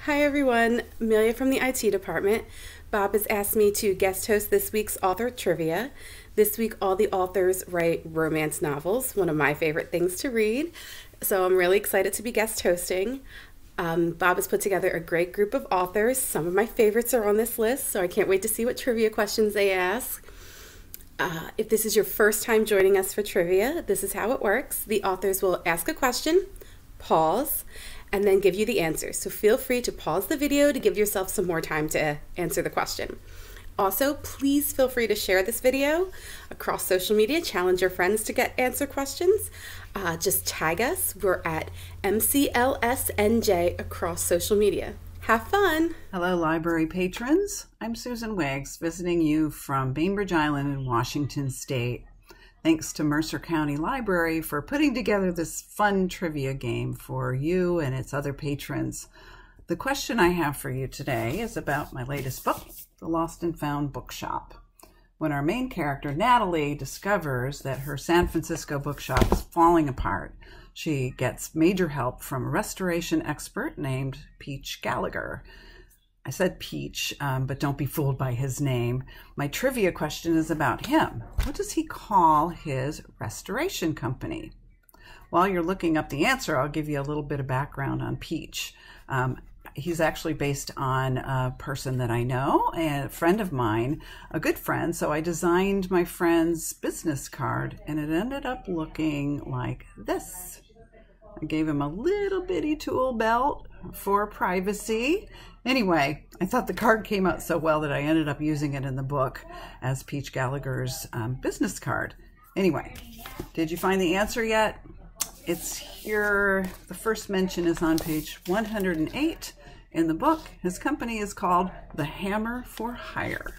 Hi everyone, Amelia from the IT department. Bob has asked me to guest host this week's author trivia. This week all the authors write romance novels, one of my favorite things to read. So I'm really excited to be guest hosting. Bob has put together a great group of authors. Some of my favorites are on this list, so I can't wait to see what trivia questions they ask. If this is your first time joining us for trivia, this is how it works. The authors will ask a question, pause, and then give you the answer. So feel free to pause the video to give yourself some more time to answer the question. Also, please feel free to share this video across social media. Challenge your friends to answer questions. Just tag us. We're at MCLSNJ across social media. Have fun! Hello, library patrons. I'm Susan Wiggs, visiting you from Bainbridge Island in Washington State. Thanks to Mercer County Library for putting together this fun trivia game for you and its other patrons. The question I have for you today is about my latest book, The Lost and Found Bookshop. When our main character, Natalie, discovers that her San Francisco bookshop is falling apart, she gets major help from a restoration expert named Peach Gallagher. I said Peach, but don't be fooled by his name. My trivia question is about him. What does he call his restoration company? While you're looking up the answer, I'll give you a little bit of background on Peach. He's actually based on a person that I know, a friend of mine, a good friend. So I designed my friend's business card, and it ended up looking like this. I gave him a little bitty tool belt for privacy. Anyway, I thought the card came out so well that I ended up using it in the book as Peach Gallagher's business card. Anyway, did you find the answer yet? It's here. The first mention is on page 108 in the book. His company is called The Hammer for Hire.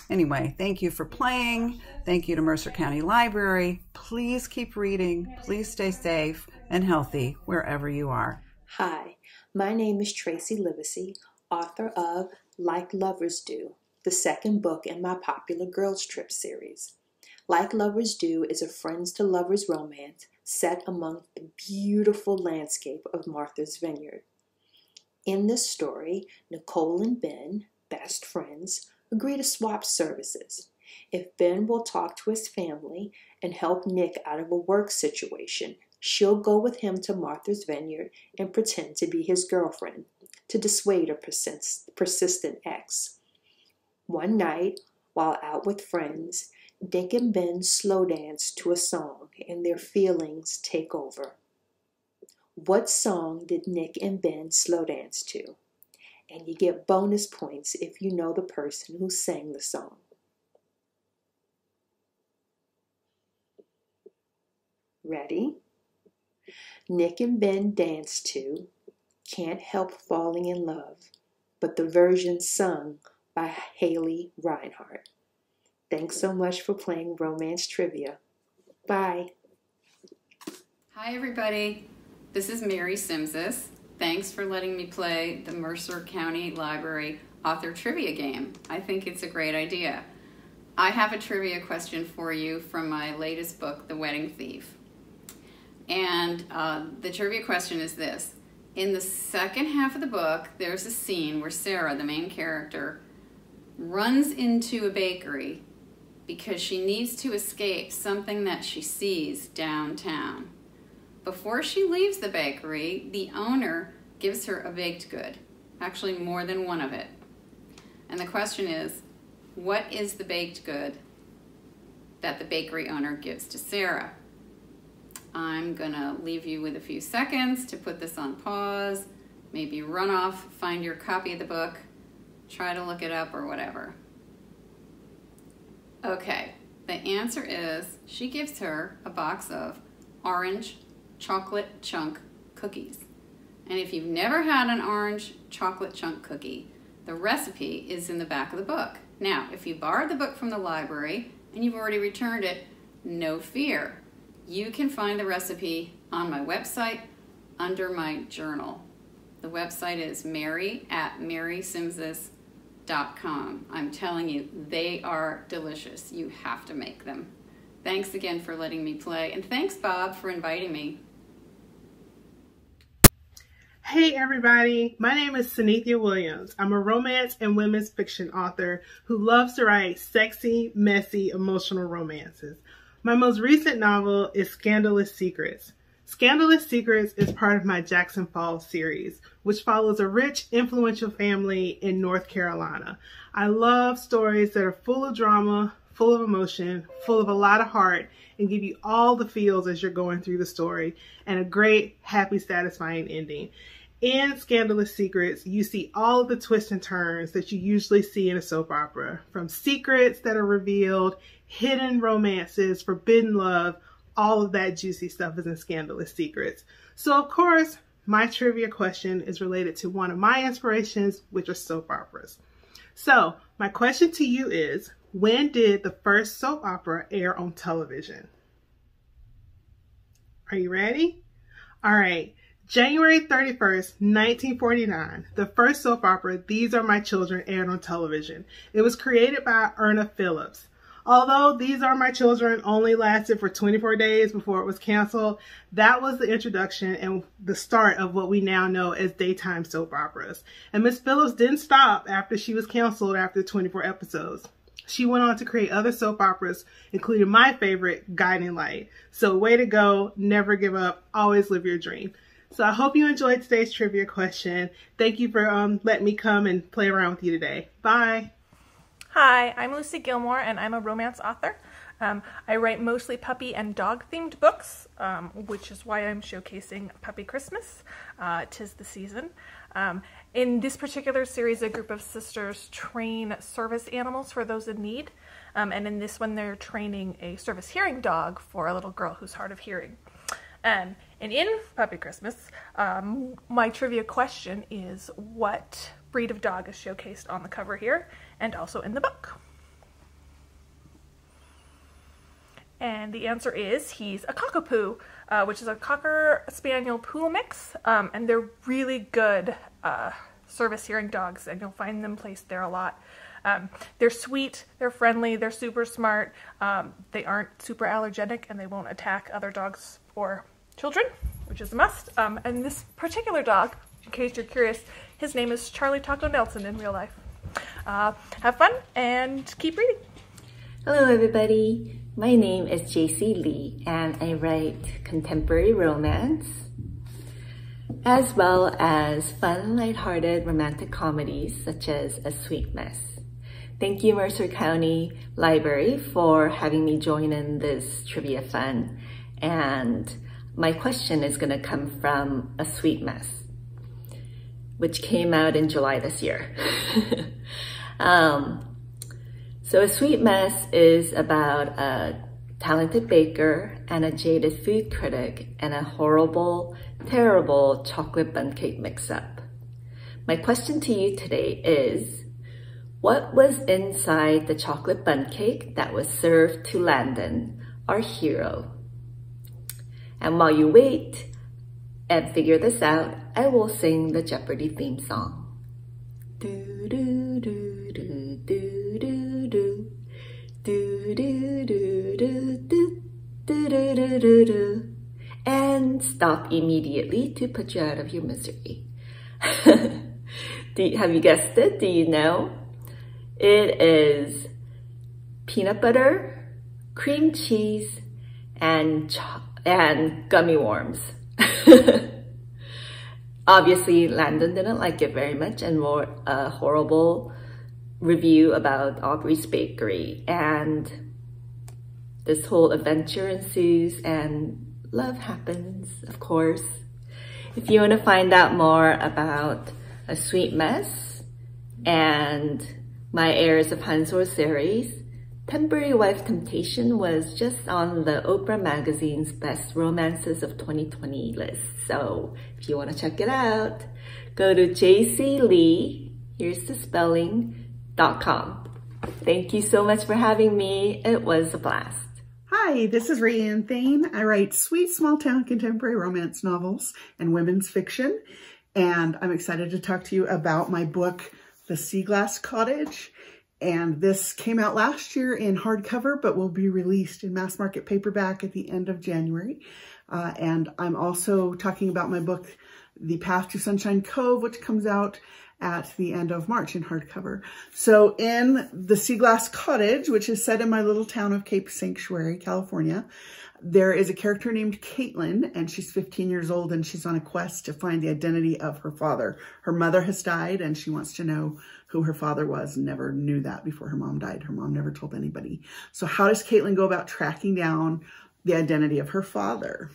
Anyway, thank you for playing. Thank you to Mercer County Library. Please keep reading. Please stay safe and healthy wherever you are. Hi, my name is Tracy Livesy, author of Like Lovers Do, the second book in my popular Girls Trip series. Like Lovers Do is a friends to lovers romance set among the beautiful landscape of Martha's Vineyard. In this story, Nicole and Ben, best friends, agree to swap services. If Ben will talk to his family and help Nick out of a work situation, she'll go with him to Martha's Vineyard and pretend to be his girlfriend to dissuade a persistent ex. One night, while out with friends, Nick and Ben slow dance to a song and their feelings take over. What song did Nick and Ben slow dance to? And you get bonus points if you know the person who sang the song. Ready? Nick and Ben danced to Can't Help Falling in Love, but the version sung by Haley Reinhardt. Thanks so much for playing Romance Trivia. Bye. Hi everybody, this is Mary Simsa. Thanks for letting me play the Mercer County Library author trivia game. I think it's a great idea. I have a trivia question for you from my latest book, The Wedding Thief. And the trivia question is this. In the second half of the book, there's a scene where Sarah, the main character, runs into a bakery because she needs to escape something that she sees downtown. Before she leaves the bakery, the owner gives her a baked good, actually more than one of it. And the question is, what is the baked good that the bakery owner gives to Sarah? I'm gonna leave you with a few seconds to put this on pause, maybe run off, find your copy of the book, try to look it up or whatever. Okay, the answer is she gives her a box of orange chocolate chunk cookies. And if you've never had an orange chocolate chunk cookie, the recipe is in the back of the book. Now, if you borrowed the book from the library and you've already returned it, no fear. You can find the recipe on my website under my journal. The website is mary@marysimsas.com. I'm telling you, they are delicious. You have to make them. Thanks again for letting me play, and thanks, Bob, for inviting me. Hey everybody, my name is Santhia Williams. I'm a romance and women's fiction author who loves to write sexy, messy, emotional romances. My most recent novel is Scandalous Secrets. Scandalous Secrets is part of my Jackson Falls series, which follows a rich, influential family in North Carolina. I love stories that are full of drama, full of emotion, full of a lot of heart, and give you all the feels as you're going through the story, and a great, happy, satisfying ending. In Scandalous Secrets, you see all of the twists and turns that you usually see in a soap opera, from secrets that are revealed, hidden romances, forbidden love. All of that juicy stuff is in Scandalous Secrets. So, of course, my trivia question is related to one of my inspirations, which are soap operas. So, my question to you is, when did the first soap opera air on television? Are you ready? All right. January 31st, 1949, the first soap opera, These Are My Children, aired on television. It was created by Erna Phillips. Although These Are My Children only lasted for 24 days before it was canceled, that was the introduction and the start of what we now know as daytime soap operas. And Miss Phillips didn't stop after she was canceled after 24 episodes. She went on to create other soap operas, including my favorite, Guiding Light. So way to go, never give up, always live your dream. So I hope you enjoyed today's trivia question. Thank you for letting me come and play around with you today. Bye. Hi, I'm Lucy Gilmore, and I'm a romance author. I write mostly puppy and dog-themed books, which is why I'm showcasing Puppy Christmas. 'Tis the season. In this particular series, a group of sisters train service animals for those in need. And in this one, they're training a service hearing dog for a little girl who's hard of hearing. And in Puppy Christmas, my trivia question is, what breed of dog is showcased on the cover here and also in the book? And the answer is, he's a cockapoo, which is a Cocker Spaniel Poodle mix, and they're really good service hearing dogs, and you'll find them placed there a lot. They're sweet, they're friendly, they're super smart, they aren't super allergenic, and they won't attack other dogs or children, which is a must. And this particular dog, in case you're curious, his name is Charlie Taco Nelson in real life. Have fun and keep reading. Hello everybody, my name is Tracy Lee, and I write contemporary romance as well as fun, lighthearted romantic comedies such as A Sweet Mess. Thank you, Mercer County Library, for having me join in this trivia fun. And my question is going to come from A Sweet Mess, which came out in July this year. So A Sweet Mess is about a talented baker and a jaded food critic and a horrible, terrible chocolate bundt cake mix-up. My question to you today is, what was inside the chocolate bundt cake that was served to Landon, our hero? And while you wait and figure this out, I will sing the Jeopardy theme song. Do do do do do do do do do do do do do do do do, and stop immediately to put you out of your misery. Have you guessed it? Do you know? It is peanut butter, cream cheese, and gummy worms. Obviously, Landon didn't like it very much and wrote a horrible review about Aubrey's Bakery. And this whole adventure ensues and love happens, of course. If you want to find out more about A Sweet Mess and my Heirs of Hansor series, Temporary Wife Temptation was just on the Oprah Magazine's Best Romances of 2020 list. So if you want to check it out, go to jclee, here's the spelling, .com. Thank you so much for having me. It was a blast. Hi, this is Rhian Thane. I write sweet small town contemporary romance novels and women's fiction. And I'm excited to talk to you about my book, The Sea Glass Cottage. And this came out last year in hardcover, but will be released in mass market paperback at the end of January. And I'm also talking about my book, The Path to Sunshine Cove, which comes out at the end of March in hardcover. So in the Sea Glass Cottage, which is set in my little town of Cape Sanctuary, California, there is a character named Caitlin, and she's 15 years old, and she's on a quest to find the identity of her father. Her mother has died, and she wants to know who her father was. Never knew that before her mom died. Her mom never told anybody. So how does Caitlin go about tracking down the identity of her father?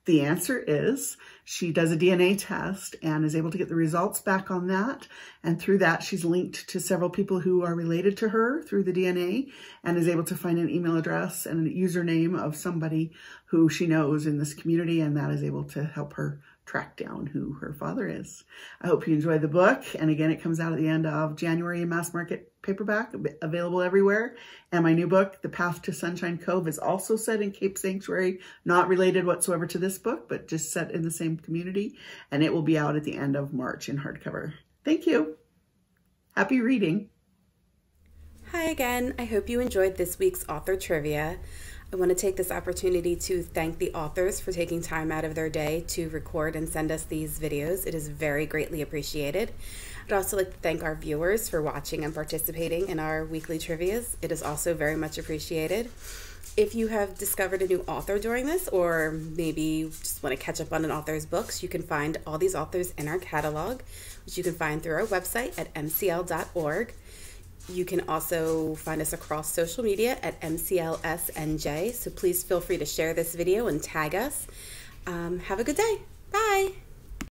The answer is she does a DNA test and is able to get the results back on that. And through that, she's linked to several people who are related to her through the DNA and is able to find an email address and a username of somebody who she knows in this community. And that is able to help her track down who her father is. I hope you enjoy the book. And again, it comes out at the end of January in mass market paperback, available everywhere. And my new book, The Path to Sunshine Cove, is also set in Cape Sanctuary, not related whatsoever to this book, but just set in the same community. And it will be out at the end of March in hardcover. Thank you. Happy reading. Hi again. I hope you enjoyed this week's author trivia. I want to take this opportunity to thank the authors for taking time out of their day to record and send us these videos. It is very greatly appreciated. I'd also like to thank our viewers for watching and participating in our weekly trivias. It is also very much appreciated. If you have discovered a new author during this, or maybe you just want to catch up on an author's books, you can find all these authors in our catalog, which you can find through our website at mcl.org. You can also find us across social media at MCLSNJ, so please feel free to share this video and tag us. Have a good day. Bye.